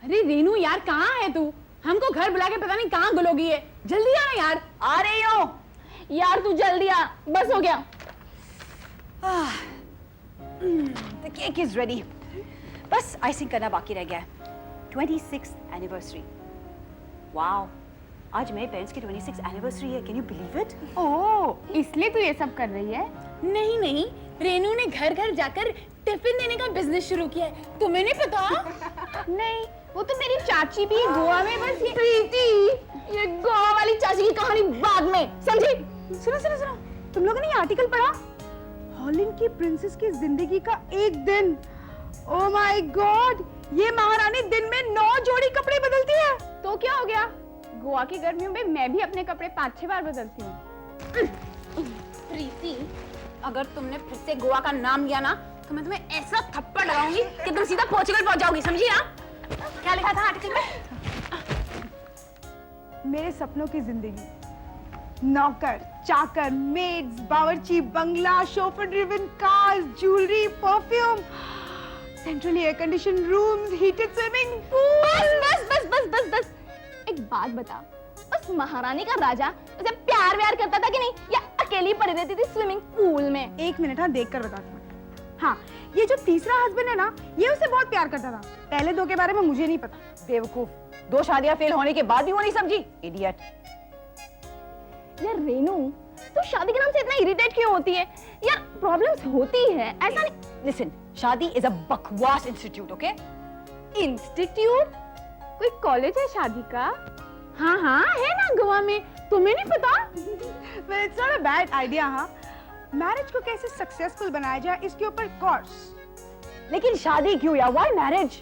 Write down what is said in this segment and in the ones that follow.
अरे रेनू यार कहाँ है तू? हमको घर बुला के पता नहीं कहाँ गुलोगी है। जल्दी आना यार। आ रही हूँ यार तू जल्दी आ, बस हो गया। The cake is ready. बस आइसिंग करना बाकी रह गया है। 26th anniversary. वाओ, आज मेरे पेरेंट्स की 26th एनिवर्सरी है। Can you believe it? Oh, इसलिए तू ये सब कर रही है? नहीं नहीं, रेनू ने घर घर जाकर टिफिन देने का बिजनेस शुरू किया है। तुम्हें नहीं पता? नहीं, वो तो मेरी चाची भी गोवा में बस ये प्रीति, ये गोवा वाली चाची की कहानी बाद में, समझी? सुनो सुनो सुनो, तुम लोगों ने ये आर्टिकल पढ़ा? हॉलैंड की प्रिंसेस की जिंदगी का एक दिन। ओह माय गॉड, ये महारानी दिन में 9 जोड़ी कपड़े बदलती है। तो क्या हो गया? गोवा की गर्मियों में मैं भी अपने कपड़े 5-6 बार बदलती हूँ। प्रीति, अगर तुमने फिर से गोवा का नाम लिया ना तो मैं तुम्हें ऐसा थप्पड़ लगाऊंगी कि तुम सीधा पोर्चुगल पहुंच जाओगी, समझी ना? क्या लिखा था आर्टिकल में? मेरे सपनों की जिंदगी, नौकर, चाकर, मेड्स, बावर्ची, बंगला, chauffeur driven cars, jewellery, perfume, central air condition rooms, heated swimming pool. बस बस बस बस बस बस। एक बात बता, उस महारानी का राजा उसे प्यार व्यार करता था कि नहीं, या अकेली पड़ी रहती थी स्विमिंग पूल में? एक मिनट, हाँ देख कर बताती हूँ। हाँ, ये जो तीसरा हस्बैंड है ना, ये उसे बहुत प्यार करता था। पहले 2 के बारे में मुझे नहीं पता। बेवकूफ, 2 शादियां फेल होने के बाद भी वो नहीं समझी। इडियट। यार रेनू, तो शादी के नाम से इतना इरिटेट क्यों होती है? यार प्रॉब्लम्स होती है, ऐसा नहीं। लिसन, शादी इज अ बकवास इंस्टीट्यूट, ओके? इंस्टीट्यूट? कोई कॉलेज है शादी का? हाँ हाँ है ना गोवा में, तुम्हें नहीं पता? Well, it's not a bad idea, हाँ। मैरिज को कैसे सक्सेसफुल बनाया जाए इसके ऊपर कोर्स। लेकिन शादी क्यों यार? Why marriage?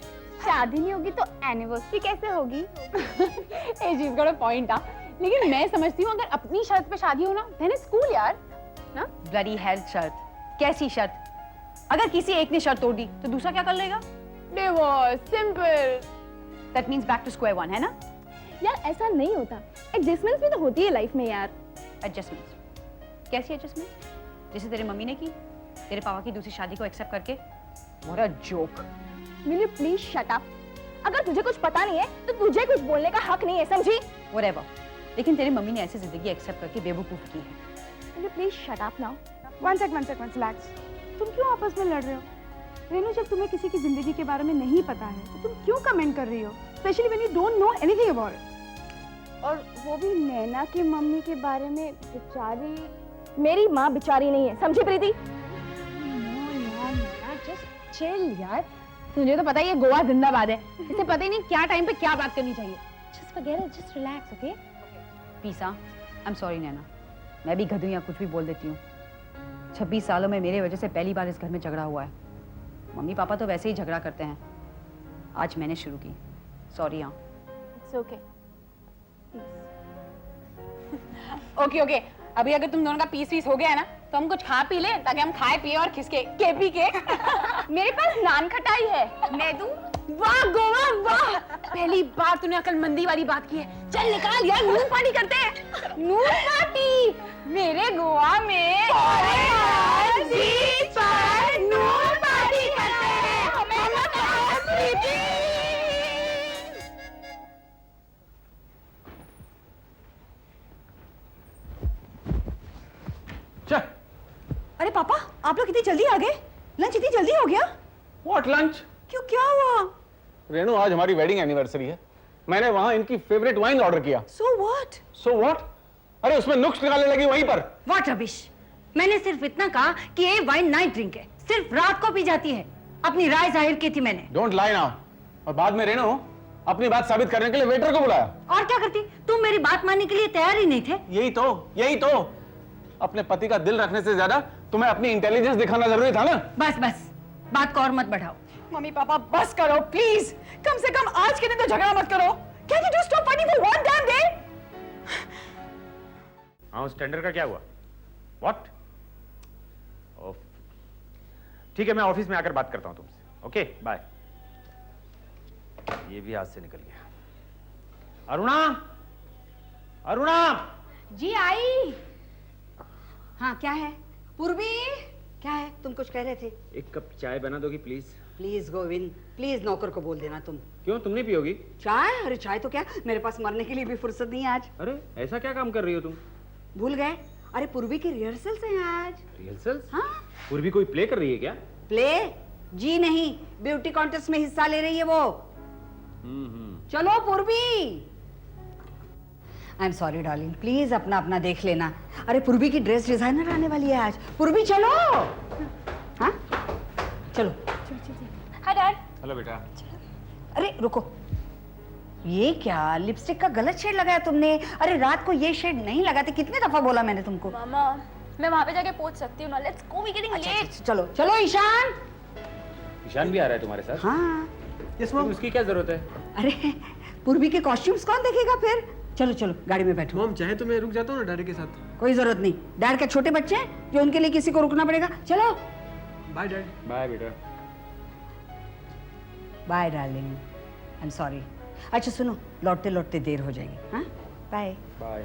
शादी नहीं होगी तो एनिवर्सरी कैसे होगी? ये चीज का पॉइंट आ, लेकिन मैं समझती हूँ अगर अपनी शर्त पे शादी हो ना, देन इट्स कूल यार, ना? ब्लडी हेल शर्त? कैसी शर्त? अगर किसी एक ने शर्त तोड़ दी तो दूसरा क्या कर लेगा? Divorce, simple. That means back to square one, है ना? यार ऐसा नहीं होता, एडजस्टमेंट्स भी तो होती है लाइफ में यार। एडजस्टमेंट्स? कैसी एडजस्टमेंट? जैसे तेरी मम्मी ने की तेरे पापा की दूसरी शादी को एक्सेप्ट करके। What a joke. Will you please shut up? अगर तुझे कुछ पता नहीं है तो तुझे कुछ बोलने का हक नहीं है, समझी? व्हाटएवर, लेकिन तेरी मम्मी ने ऐसी जिंदगी एक्सेप्ट करके बेवकूफ की है। Will you please shut up now? One second, relax. तुम क्यों आपस में लड़ रहे हो? रेनू, जब तुम्हें किसी की जिंदगी के बारे में नहीं पता है तो तुम क्यों कमेंट कर रही हो? Specially when you don't know anything about it. और वो भी नैना की मम्मी के बारे में। बेचारी, मेरी माँ बेचारी नहीं है, समझी प्रीति? यार जस्ट चिल यार, तुझे तो पता ही है गोवा जिंदाबाद है, इसे पता ही नहीं क्या टाइम पे क्या बात करनी चाहिए। Just forget it, just relax, okay? पीसा, आई एम सॉरी नैना, मैं भी गधू या कुछ भी बोल देती हूँ। 26 सालों में मेरे वजह से पहली बार इस घर में झगड़ा हुआ है। मम्मी पापा तो वैसे ही झगड़ा करते हैं, आज मैंने शुरू की। सॉरी। हाँ, इट्स ओके। ओके ओके, अभी अगर तुम दोनों का पीस हो गया है ना तो हम कुछ खा पी ले, ताकि हम खाए पिए और खिसके के पी के। मेरे पास नान खटाई है, मैं दूं? वाह गोवा वाह, पहली बार तूने अकलमंदी वाली बात की है। चल निकाल यार, नून पार्टी करते हैं। नून पार्टी मेरे गोवा में। अरे यार बीच पर नून पार्टी करते हैं, हमें अरे पापा, आप लोग इतनी जल्दी आ गए? लंच इतनी जल्दी हो गया? What lunch? क्यों, क्या हुआ? रेनू, आज हमारी वेडिंग एनिवर्सरी है। मैंने वहां इनकी फेवरेट वाइन ऑर्डर किया। So what? So what? अरे उसमें नुक्स निकालने लगी वहीं पर। What rubbish? मैंने सिर्फ इतना कहा कि ये वाइन नाइट ड्रिंक है, सिर्फ रात को पी जाती है। अपनी राय जाहिर की थी मैंने। Don't lie now। और बाद में रेनू अपनी बात साबित करने के लिए वेटर को बुलाया। और क्या करती? तुम मेरी बात मानने के लिए तैयार ही नहीं थे। यही तो अपने पति का दिल रखने से ज्यादा तुम्हें अपनी इंटेलिजेंस दिखाना जरूरी था ना। बस बस, बात को और मत बढ़ाओ। मम्मी पापा बस करो प्लीज, कम से कम आज के दिन तो झगड़ा मत करो। Can you just stop fighting for one damn day? हाँ, उस टेंडर का क्या हुआ? What? ठीक है, मैं ऑफिस में आकर बात करता हूं तुमसे। Okay, bye. ये भी हाथ से निकल गया। अरुणा, अरुणा! जी आई। हाँ क्या है? पूर्वी, क्या है? तुम कुछ कह रहे थे। एक कप चाय बना दोगी प्लीज? प्लीज गोविंद, प्लीज नौकर को बोल देना तुम। क्यों, तुम नहीं पियोगी? चाय? अरे चाय तो क्या, मेरे पास मरने के लिए भी फुर्सत नहीं है आज। अरे ऐसा क्या काम कर रही हो तुम? भूल गए? अरे पूर्वी की रिहर्सल्स हैं आज। रिहर्सल्स? हाँ, पूर्वी कोई प्ले कर रही है क्या? प्ले? जी नहीं, ब्यूटी कॉन्टेस्ट में हिस्सा ले रही है वो। चलो पूर्वी। आई एम सॉरी डार्लिंग, प्लीज अपना अपना देख लेना। अरे पूर्वी की ड्रेस डिजाइनर आने वाली है आज। पूर्वी चलो। हाँ चलो। Hi dad. हेलो बेटा। अरे रुको, ये क्या लिपस्टिक का गलत शेड लगाया तुमने? अरे रात को ये शेड नहीं लगाते, कितने दफा बोला मैंने तुमको। मामा मैं वहां पे जाके पोंछ सकती हूँ ना। लेट्स गो, वी गेटिंग अच्छा, लेट। अच्छा, चलो चलो ईशान। ईशान भी आ रहा है तुम्हारे साथ? हाँ। Yes mom. उसकी क्या जरूरत है? अरे पूर्वी के कॉस्ट्यूम्स कौन देखेगा फिर? चलो चलो गाड़ी में बैठो। मॉम चाहे तो मैं रुक जाता हूँ ना डैडी के साथ। कोई जरूरत नहीं, डैड के छोटे बच्चे हैं जो उनके लिए किसी को रुकना पड़ेगा। चलो। Bye dad. बाय बेटा। Bye darling, I am sorry. अच्छा सुनो, लौटते लौटते देर हो जाएगी। हाँ bye. Bye.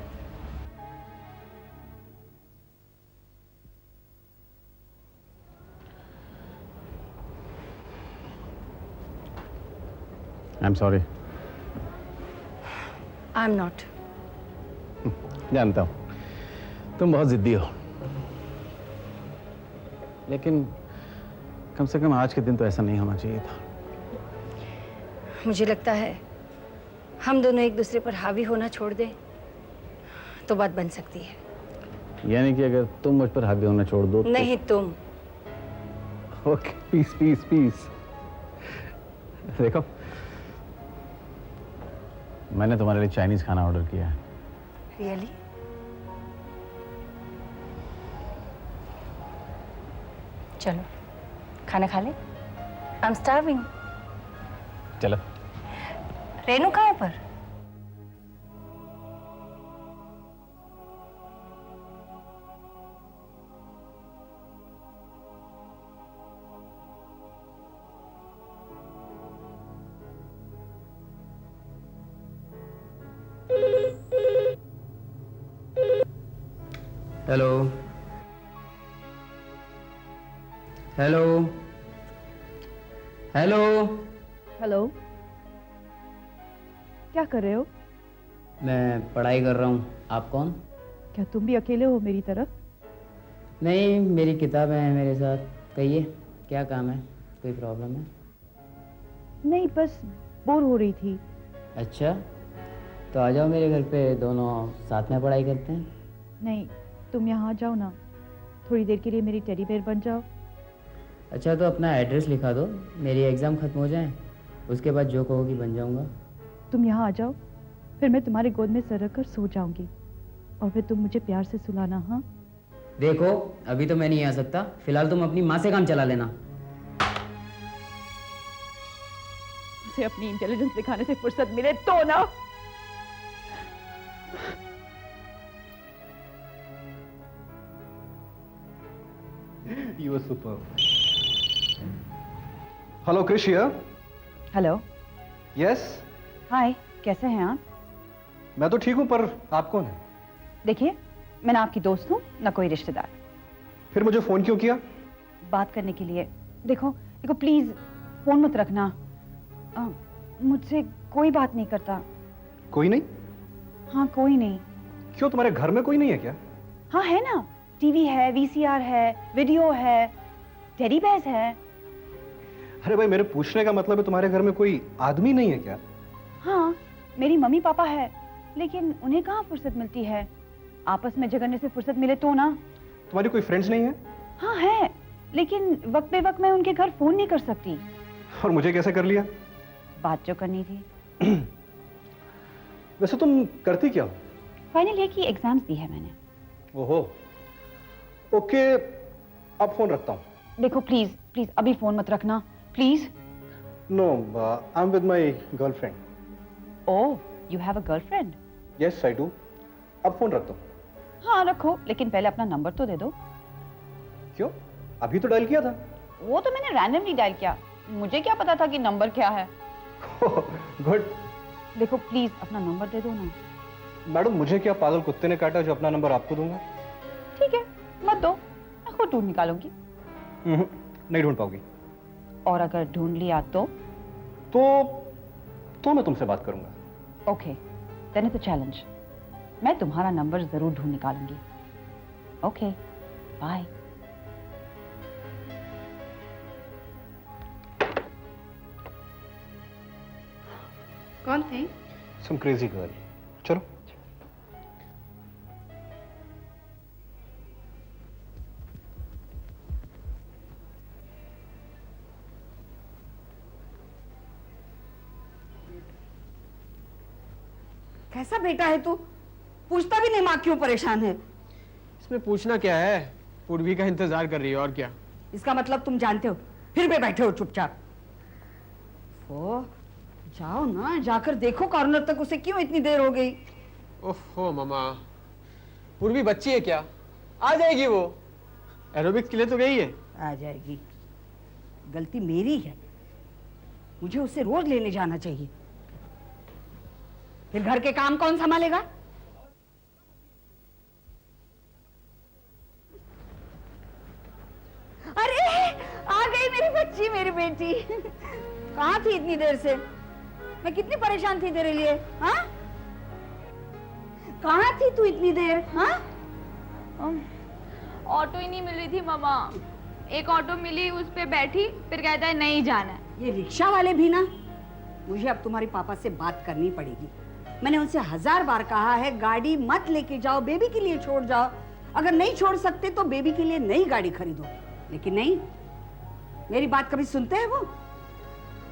I am sorry. I am not. जानता हूँ तुम बहुत जिद्दी हो, लेकिन कम से कम आज के दिन तो ऐसा नहीं होना चाहिए था। मुझे लगता है हम दोनों एक दूसरे पर हावी होना छोड़ दें तो बात बन सकती है। यानी कि अगर तुम मुझ पर हावी होना छोड़ दो नहीं तुम। Okay, peace peace peace. देखो, मैंने तुम्हारे लिए चाइनीज खाना ऑर्डर किया है। रियली? चलो खाना खा ले। I am starving. चलो। रेनू कहाँ है पर? Hello hello hello. हेलो, क्या कर रहे हो? मैं पढ़ाई कर रहा हूँ। आप कौन? क्या तुम भी अकेले हो मेरी तरह? नहीं, मेरी किताबें हैं मेरे साथ। कहिए क्या काम है, कोई प्रॉब्लम है? नहीं, बस बोर हो रही थी। अच्छा, तो आ जाओ मेरे घर पे, दोनों साथ में पढ़ाई करते हैं। नहीं, तुम यहाँ जाओ ना, थोड़ी देर के लिए मेरी टेडी बेयर बन जाओ। अच्छा, तो अपना एड्रेस लिखा दो, मेरी एग्ज़ाम ख़त्म हो जाए, उसके बाद जो कहोगी बन जाऊँगा। तुम यहाँ आ जाओ, फिर मैं तुम्हारे गोद में सर रखकर सो जाऊंगी और फिर तुम मुझे प्यार से सुलाना। हाँ देखो, अभी तो मैं नहीं आ सकता, फिलहाल तुम अपनी माँ से काम चला लेना। उसे अपनी इंटेलिजेंस दिखाने से फुर्सत मिले तो ना। You were superb. Hello, Krish here. Hello, Yes. हाय, कैसे हैं आप? मैं तो ठीक हूँ, पर आप कौन हैं? देखिए, मैं ना आपकी दोस्त हूँ ना कोई रिश्तेदार। फिर मुझे फोन क्यों किया? बात करने के लिए। देखो देखो, प्लीज फोन मत रखना। मुझसे कोई बात नहीं करता। कोई नहीं? हाँ, कोई नहीं। क्यों, तुम्हारे घर में कोई नहीं है क्या? हाँ है ना, टीवी है, वीसीआर है, वीडियो है, टेडी बेयर्स है। अरे भाई, मेरे पूछने का मतलब है तुम्हारे घर में कोई आदमी नहीं है क्या? हाँ, मेरी मम्मी पापा है, लेकिन उन्हें कहाँ फुर्सत मिलती है। आपस में झगड़ने से फुर्सत मिले तो ना। तुम्हारी कोई फ्रेंड्स नहीं है? हाँ है, लेकिन वक्त पे वक्त मैं उनके घर फोन नहीं कर सकती। और मुझे कैसे कर लिया? बात जो करनी थी। वैसे तुम करती क्या हो? फाइनल ईयर की एग्जाम्स दी है मैंने। ओहो, ओके, अब फोन रखता हूँ। देखो प्लीज प्लीज, अभी फोन मत रखना please. No, I am with my girlfriend. Oh, you have a girlfriend? Yes I do. अब फोन रखता हूँ। हाँ रखो, लेकिन पहले अपना नंबर तो दे दो। क्यों, अभी तो डायल किया था। वो तो मैंने रैंडमली डायल किया, मुझे क्या पता था कि नंबर क्या है। गुड। देखो प्लीज अपना नंबर दे दो ना। मैडम, मुझे क्या पागल कुत्ते ने काटा जो अपना नंबर आपको दूंगा? ठीक है, मत दो, मैं खुद ढूंढ निकालूंगी। नहीं ढूंढ पाओगी। और अगर ढूंढ लिया तो मैं तुमसे बात करूंगा। Okay, then it's a challenge. मैं तुम्हारा नंबर जरूर ढूंढ निकालूंगी। Okay, bye. कौन थे? Some crazy girl. चलो। कैसा बेटा है तू? पूछता भी नहीं माँ क्यों परेशान है? इसमें पूछना क्या है? पूर्वी का इंतजार कर रही है और क्या। इसका मतलब तुम जानते हो, फिर भी बैठे हो चुपचाप। ओ, जाओ ना, जाकर देखो कॉर्नर तक उसे क्यों इतनी देर हो गई। ओहो मामा, पूर्वी बच्ची है क्या? आ जाएगी वो। एरोबिक्स के लिए तो गई है। आ जाएगी। गलती मेरी है, मुझे उसे रोज लेने जाना चाहिए। फिर घर के काम कौन संभालेगा? अरे आ गई मेरी बच्ची, मेरी बेटी। कहाँ थी इतनी देर से? मैं कितनी परेशान थी तेरे लिए। हाँ, कहाँ थी तू इतनी देर? हाँ, ऑटो ही नहीं मिल रही थी मामा। एक ऑटो मिली, उस पे बैठी, फिर कहता है नहीं जाना है। ये रिक्शा वाले भी ना, मुझे अब तुम्हारे पापा से बात करनी पड़ेगी। मैंने उनसे 1000 बार कहा है गाड़ी मत लेके जाओ, बेबी के लिए छोड़ जाओ। अगर नहीं छोड़ सकते तो बेबी के लिए नई गाड़ी खरीदो, लेकिन नहीं, मेरी बात कभी सुनते हैं वो?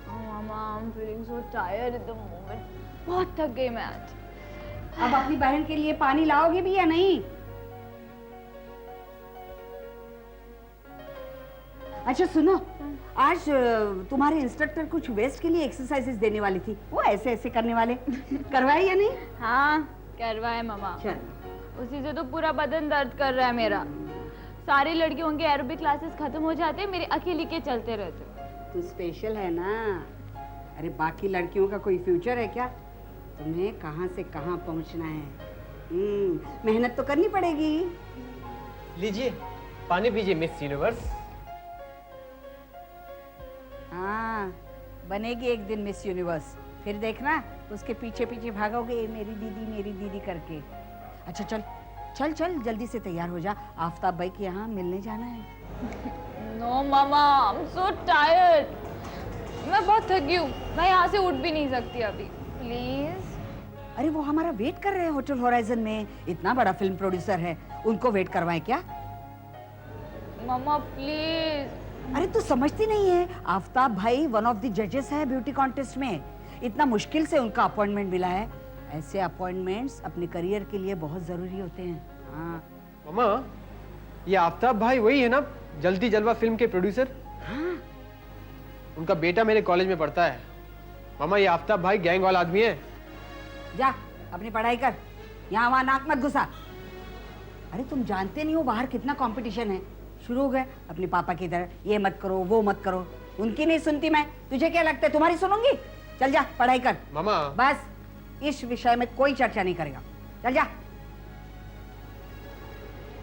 मामा, I'm feeling so tired at the moment. बहुत थक गई मैं आज। अब अपनी बहन के लिए पानी लाओगे भी या नहीं? अच्छा सुनो, आज तुम्हारे इंस्ट्रक्टर कुछ वेस्ट के लिए एक्सरसाइजेस देने वाली थी, वो ऐसे ऐसे करने वाले करवाए या नहीं? हाँ, करवाए मामा। चल, उसी से तो पूरा बदन दर्द कर रहा है मेरा। सारी लड़कियों के एरोबिक क्लासेस खत्म हो जाते, मेरे अकेली के चलते रहते। तू स्पेशल है ना। अरे बाकी लड़कियों का कोई फ्यूचर है क्या? तुम्हें कहाँ से कहाँ पहुँचना है। मेहनत तो करनी पड़ेगी। लीजिए पानी पीजिए मिस यूनिवर्स। हाँ, बनेगी एक दिन मिस यूनिवर्स, फिर देखना उसके पीछे पीछे भागोगे मेरी दीदी करके। अच्छा चल चल चल, जल्दी से तैयार हो जा, आफ्ताब भाई के यहाँ मिलने जाना है। No mama, I am so tired. मैं बहुत थकी हूँ, मैं यहाँ से उठ भी नहीं सकती अभी। प्लीज। अरे वो हमारा वेट कर रहे हैं होटल होराइजन में, इतना बड़ा फिल्म प्रोड्यूसर है, उनको वेट करवाएं क्या? मामा प्लीज। अरे तू समझती नहीं है, आफ्ताब भाई वन ऑफ द जजेस है ब्यूटी कॉन्टेस्ट में। इतना मुश्किल से उनका अपॉइंटमेंट मिला है। ऐसे अपॉइंटमेंट्स अपने करियर के लिए बहुत जरूरी होते हैं। हाँ मामा, ये आफ्ताब भाई वही है ना, जल्दी जलवा फिल्म के प्रोड्यूसर? हाँ, उनका बेटा मेरे कॉलेज में पढ़ता है। मामा, ये आफ्ताब भाई गैंग वाला आदमी है। जा अपनी पढ़ाई कर, यहाँ वहाँ नाक मत घुसा। अरे तुम जानते नहीं हो बाहर कितना कंपटीशन है। शुरू हो गए अपने पापा की तरह, ये मत करो वो मत करो। उनकी नहीं सुनती मैं, तुझे क्या लगता है तुम्हारी सुनूंगी? चल जा पढ़ाई कर। मामा बस इस विषय में कोई चर्चा नहीं करेगा, चल जा।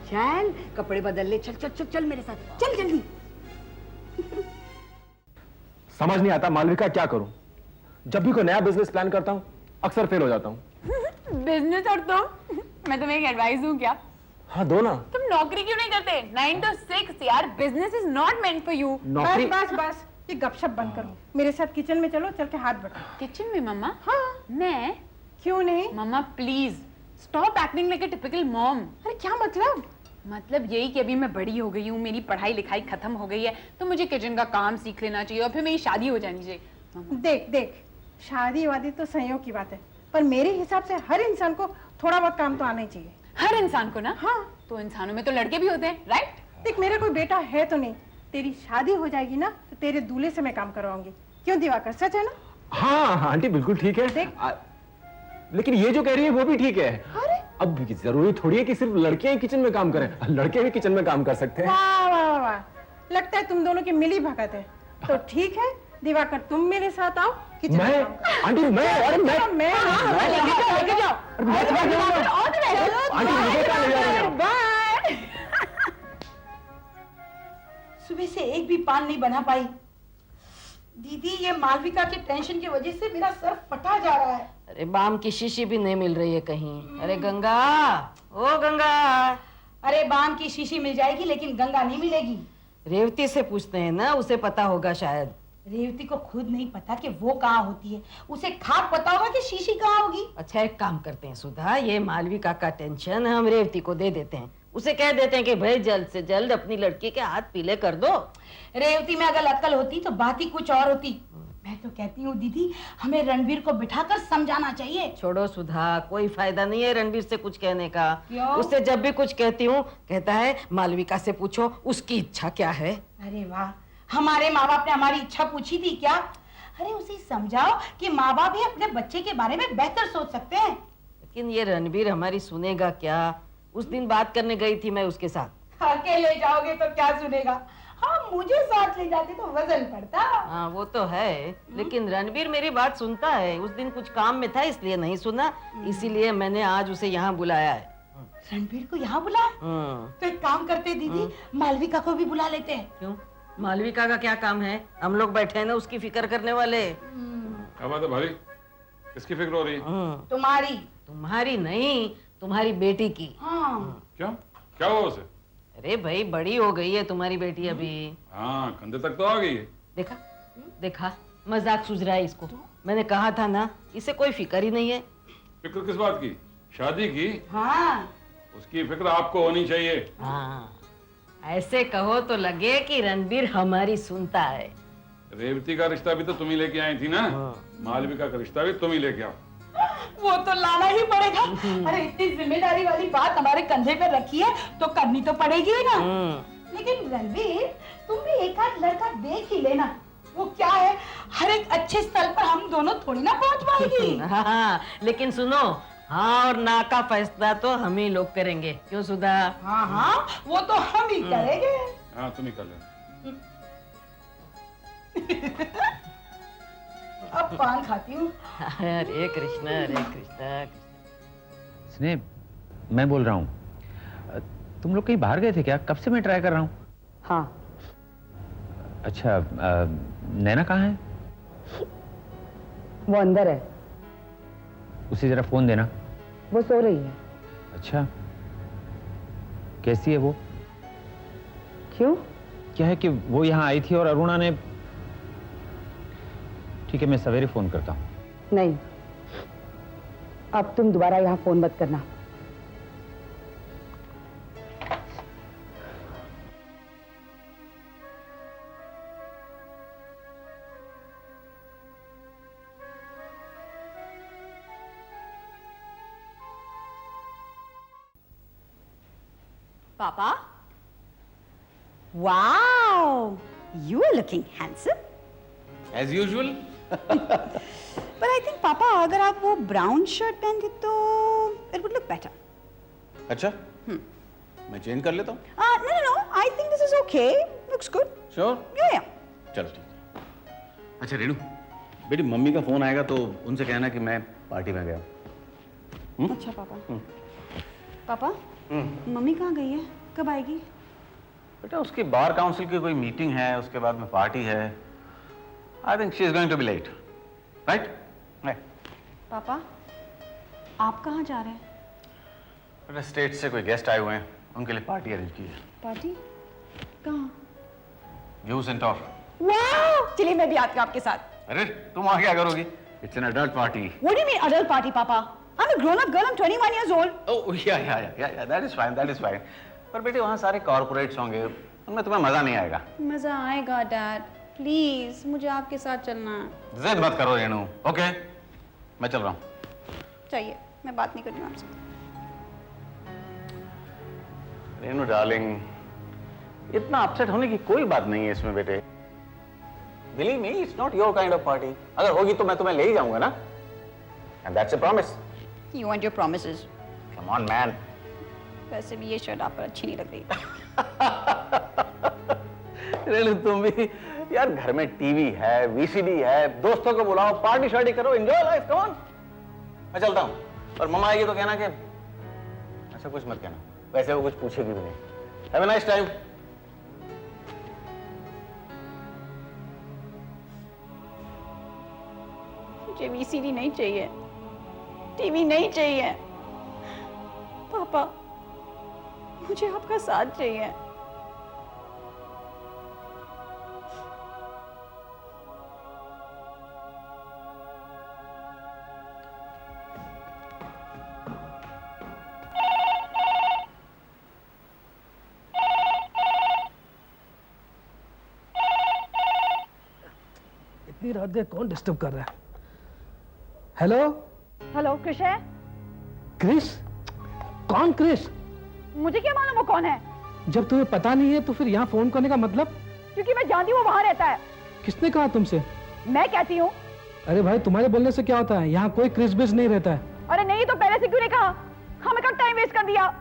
चल कपड़े बदल ले, चल चल चल चल मेरे साथ, चल जल्दी। समझ नहीं आता मालविका क्या करूं। जब भी कोई नया बिजनेस प्लान करता हूं अक्सर फेल हो जाता हूं। बिजनेस और तुम, मैं तुम्हें एक एडवाइस दूं क्या? हाँ दो ना। तुम नौकरी क्यों नहीं करते? 9 to 6 यार, business is not meant for you. नौकरी बस बस, ये गपशप बंद करो, मेरे साथ किचन में चलो, चल के हाथ बढ़ाओ। किचन में मम्मा? हाँ, मैं? क्यों नहीं? Mama please stop acting like a typical mom. अरे क्या मतलब? मतलब यही कि अभी मैं बड़ी हो गई हूँ, मेरी पढ़ाई लिखाई खत्म हो गई है, तो मुझे किचन का काम सीख लेना चाहिए और फिर मेरी शादी हो जानी चाहिए। देख देख, शादी वादी तो संयोग की बात है, पर मेरे हिसाब से हर इंसान को थोड़ा बहुत काम तो आना ही चाहिए। हर इंसान को ना? हाँ। तो इंसानों में तो लड़के भी होते हैं, राइट? देख मेरा कोई बेटा है तो नहीं, तेरी शादी हो जाएगी ना तो तेरे दूल्हे से मैं काम करवाऊंगी। क्यों दिवाकर, सच है ना? हाँ आंटी बिल्कुल ठीक है। देख। लेकिन ये जो कह रही है वो भी ठीक है। अरे अब जरूरी थोड़ी है कि सिर्फ लड़कियां ही किचन में काम करें, लड़के भी किचन में काम कर सकते हैं। वाह वाह वाह, लगता है तुम दोनों की मिली भगत है। तो ठीक है दिवाकर, तुम मेरे साथ आओ किचन में मैं काम करो। आंटी मैं लेके जाओ आंटी मुझे क्या ले जा रही है? सुबह से एक भी पान नहीं बना पाई। दीदी ये मालविका के टेंशन की वजह से मेरा सर फटा जा रहा है। अरे बाम की शीशी भी नहीं मिल रही है कहीं। अरे गंगा, ओ गंगा। अरे बाम की शीशी मिल जाएगी लेकिन गंगा नहीं मिलेगी। रेवती से पूछते हैं ना, उसे पता होगा शायद। रेवती को खुद नहीं पता कि वो कहाँ होती है, उसे खाक पता होगा कि शीशी कहाँ होगी। अच्छा एक काम करते हैं सुधा, ये मालविका का टेंशन हम रेवती को दे देते हैं। उसे कह देते हैं कि भाई जल्द से जल्द अपनी लड़की के हाथ पीले कर दो। रेवती में अगर अक्ल होती तो बात ही कुछ और होती। मैं तो कहती हूँ दीदी हमें रणवीर को बिठाकर समझाना चाहिए। छोड़ो सुधा, कोई फायदा नहीं है रणवीर से कुछ कहने का। क्यों? उससे जब भी कुछ कहती हूँ कहता है मालविका से पूछो उसकी इच्छा क्या है। अरे वाह, हमारे माँ बाप ने हमारी इच्छा पूछी थी क्या? अरे उसे समझाओ कि माँ बाप भी अपने बच्चे के बारे में बेहतर सोच सकते हैं। लेकिन ये रणवीर हमारी सुनेगा क्या? उस दिन बात करने गई थी मैं उसके साथ। अकेले जाओगे तो क्या सुनेगा? हाँ मुझे साथ ले जाते तो वजन पड़ता। हाँ वो तो है, लेकिन रणवीर मेरी बात सुनता है। उस दिन कुछ काम में था इसलिए नहीं सुना, इसीलिए मैंने आज उसे यहाँ बुलाया है। रणवीर को यहाँ बुला? तो एक काम करते दीदी, मालविका को भी बुला लेते हैं। क्यों? मालविका का क्या काम है? हम लोग बैठे हैं ना उसकी फिक्र करने वाले। क्या बात है भाई, किसकी फिक्र हो रही है? तुम्हारी। तुम्हारी नहीं, तुम्हारी बेटी की। हाँ। क्या क्या हुआ उसे? अरे भाई बड़ी हो गई है तुम्हारी बेटी अभी। हाँ कंधे तक तो आ गई है। देखा देखा, मजाक सूझ रहा है इसको। मैंने कहा था ना, इसे कोई फिक्र ही नहीं है। फिक्र किस बात की? शादी की? हाँ। उसकी फिक्र आपको होनी चाहिए। हाँ ऐसे कहो तो लगे कि रणबीर हमारी सुनता है। रेवती का रिश्ता भी तो तुम ही लेके आई थी ना, मालविका का रिश्ता भी तुम ही लेके आओ। वो तो लाना ही पड़ेगा। अरे इतनी जिम्मेदारी वाली बात हमारे कंधे पे रखी है तो करनी तो पड़ेगी ही ना। लेकिन रणवीर तुम भी एक आध लड़का देख ही लेना। वो क्या है, हर एक अच्छे स्थल पर हम दोनों थोड़ी ना पहुंच पाएंगे। हाँ लेकिन सुनो, हाँ और ना का फैसला तो हम ही लोग करेंगे। क्यों सुधा? हाँ हाँ वो तो हम ही करेंगे। हाँ तुम ही कर लेना। अब पान खाती हूँ। हरे कृष्णा हरे कृष्णा। स्नेह, मैं बोल रहा हूँ, तुम लोग कहीं बाहर गए थे क्या? कब से मैं ट्राई कर रहा हूँ। हाँ। अच्छा, नैना कहाँ है? वो अंदर है। उसे जरा फोन देना। वो सो रही है। अच्छा, कैसी है वो? क्यों? क्या है कि वो यहाँ आई थी और अरुणा ने... ठीक है, मैं सवेरे फोन करता हूँ। नहीं, अब तुम दोबारा यहाँ फोन मत करना। Papa? Wow! You are looking handsome. As usual. But I think Papa, अगर आप वो brown shirt पहनते तो it would look better. अच्छा, मैं चेंज कर लेता हूँ। No. I think this is okay. Looks good. Sure? Yeah. चलो ठीक है। अच्छा रेणु, बेटी मम्मी का फोन आएगा तो उनसे कहना कि मैं पार्टी में गया। अच्छा पापा। पापा, मम्मी कहाँ गई है? कब आएगी? बेटा उसकी बार काउंसिल की कोई मीटिंग है, उसके बाद में पार्टी है। I think she is going to be late, right? पापा, आप कहाँ जा रहे हैं? बेटा स्टेट से कोई गेस्ट आए हुए हैं, उनके लिए पार्टी अरेंज की है। पार्टी? कहाँ? You sent of. वाह! चलिए मैं भी आती हूँ आपके साथ। अरे तुम वहाँ क्या करोगी? It's an adult party. What do you mean adult party, Papa? I'm a grown-up girl. I'm 21 years old. Oh yeah, that is fine. पर बेटे वहाँ सारे कॉर्पोरेट्स होंगे, उनमें तुम्हें मजा नहीं आएगा। मजा आएगा डैड, प्लीज मुझे आपके साथ चलना है। जिद मत करो रेणु। ओके, मैं चल रहा हूँ। चाहिए, मैं बात नहीं कर रही हूँ आपसे। रेणु डार्लिंग, इतना अपसेट होने की कोई बात नहीं है इसमें बेटे। Believe me, it's not your kind of party. अगर होगी तो मैं तुम्हें ले ही जाऊंगा ना। And that's a promise. You want your promises? Come on, man. वैसे भी ये शर्ट आप पर अच्छी नहीं लग रही। रेणु तुम भी यार, घर में टीवी है, वीसीडी है, दोस्तों को बुलाओ, पार्टी शार्टी करो, एंजॉय लाइफ, कम ऑन। मैं चलता हूँ, और मम्मा आएगी तो कहना कि ऐसा कुछ मत कहना, वैसे वो कुछ पूछेगी भी नहीं। Have a nice time. मुझे वीसीडी नहीं चाहिए, टीवी नहीं चाहिए। पापा, मुझे आपका साथ चाहिए। इतनी रात में कौन डिस्टर्ब कर रहा है? हेलो हेलो, क्रिश है? क्रिश? कौन क्रिश? मुझे क्या मालूम वो कौन है? जब तुम्हें पता नहीं है तो फिर यहाँ फोन करने का मतलब? क्योंकि मैं जानती हूँ वो वहां रहता है। किसने कहा तुमसे? मैं कहती हूँ। अरे भाई, तुम्हारे बोलने से क्या होता है? यहाँ कोई क्रिश बिश नहीं रहता है। अरे नहीं तो पहले से क्यों नहीं कहा? हमें कब टाइम वेस्ट कर दिया?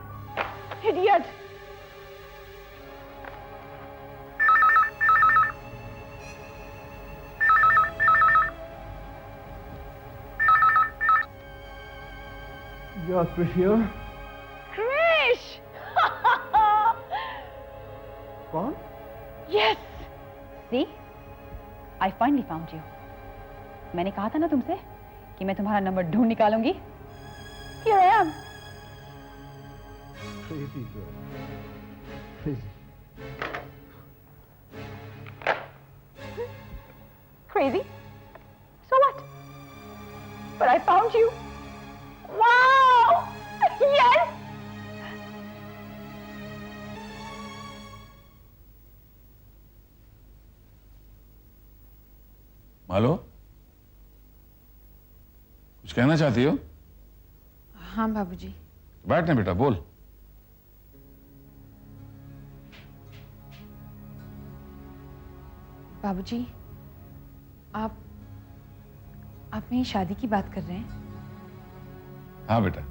Idiot. Yeah, Krish here. Krish! कौन? Yes! See? I finally found you. मैंने कहा था ना तुमसे कि मैं तुम्हारा नंबर ढूंढ निकालूंगी। Here I am. Crazy girl. Crazy. Crazy? So what? But I found you. Wow! Yes! मालो, कुछ कहना चाहती हो? हाँ बाबूजी। बैठ ना बेटा, बोल। बाबूजी, आप मेरी शादी की बात कर रहे हैं? हाँ बेटा।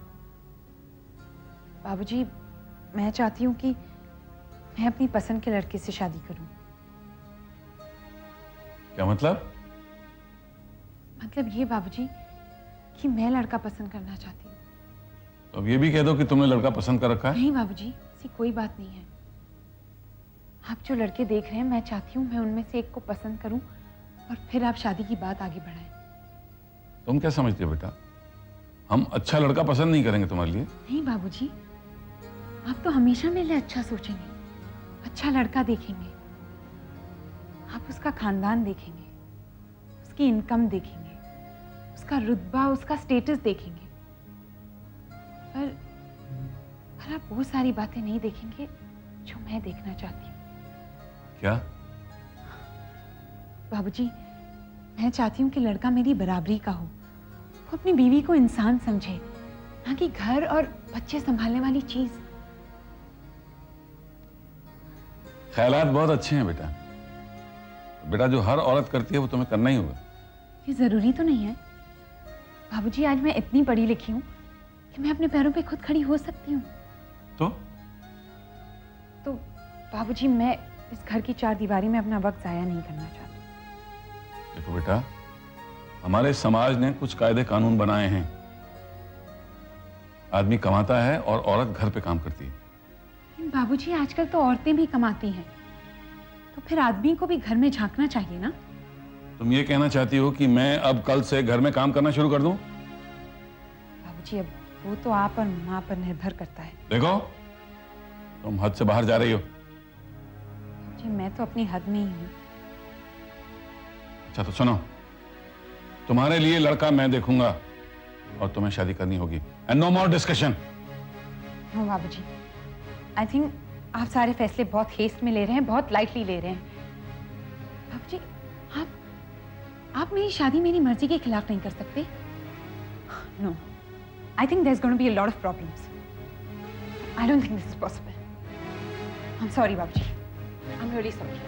बाबूजी, मैं चाहती हूँ कि मैं अपनी पसंद के लड़के से शादी करूं। क्या मतलब? मतलब ये बाबूजी कि मैं लड़का पसंद करना चाहती हूँ। तो अब ये भी कह दो कि तुमने लड़का पसंद कर रखा है? नहीं बाबूजी, ऐसी कोई बात नहीं है। आप जो लड़के देख रहे हैं, मैं चाहती हूँ मैं उनमें से एक को पसंद करूं और फिर आप शादी की बात आगे बढ़ाएं। तुम क्या समझती हो बेटा? हम अच्छा लड़का पसंद नहीं करेंगे तुम्हारे लिए? नहीं बाबूजी, आप तो हमेशा मेरे लिए अच्छा सोचेंगे, अच्छा लड़का देखेंगे। आप उसका खानदान देखेंगे, उसकी इनकम देखेंगे, उसका रुतबा, उसका स्टेटस देखेंगे। पर आप वो सारी बातें नहीं देखेंगे जो मैं देखना चाहती हूँ। क्या? बाबूजी, मैं चाहती हूँ कि लड़का मेरी बराबरी का हो, वो अपनी बीवी को इंसान समझे, ना कि घर और बच्चे संभालने वाली चीज। ख्यालात बहुत अच्छे हैं बेटा। बेटा, जो हर औरत करती है वो तुम्हें करना ही होगा। ये जरूरी तो नहीं है बाबूजी। आज मैं इतनी पढ़ी लिखी हूँ कि मैं अपने पैरों पे खुद खड़ी हो सकती हूँ। तो बाबूजी, मैं इस घर की चार दीवारी में अपना वक्त जाया नहीं करना चाहती। देखो बेटा, हमारे समाज ने कुछ कायदे कानून बनाए हैं। आदमी कमाता है और औरत घर पे काम करती है। लेकिन बाबूजी, आजकल तो औरतें भी कमाती हैं, तो फिर आदमी को भी घर में झांकना चाहिए ना। तुम ये कहना चाहती हो कि मैं अब कल से घर में काम करना शुरू कर दूं? बाबूजी, अब वो तो आप और माँ पर निर्भर करता है। देखो, तुम हद से बाहर जा रही हो। जी, मैं तो अपनी हद में ही हूँ। अच्छा तो सुनो, तुम्हारे लिए लड़का मैं देखूंगा और तुम्हें शादी करनी होगी। And no more discussion. No बाबूजी, आई थिंक आप सारे फैसले बहुत हेस्ट में ले रहे हैं, बहुत लाइटली ले रहे हैं। बाबूजी, आप मेरी शादी मेरी मर्जी के खिलाफ नहीं कर सकते। No, I think there is going to be a lot of problems. I don't think this is possible. I am sorry बाबूजी, आई एम रियली सॉरी।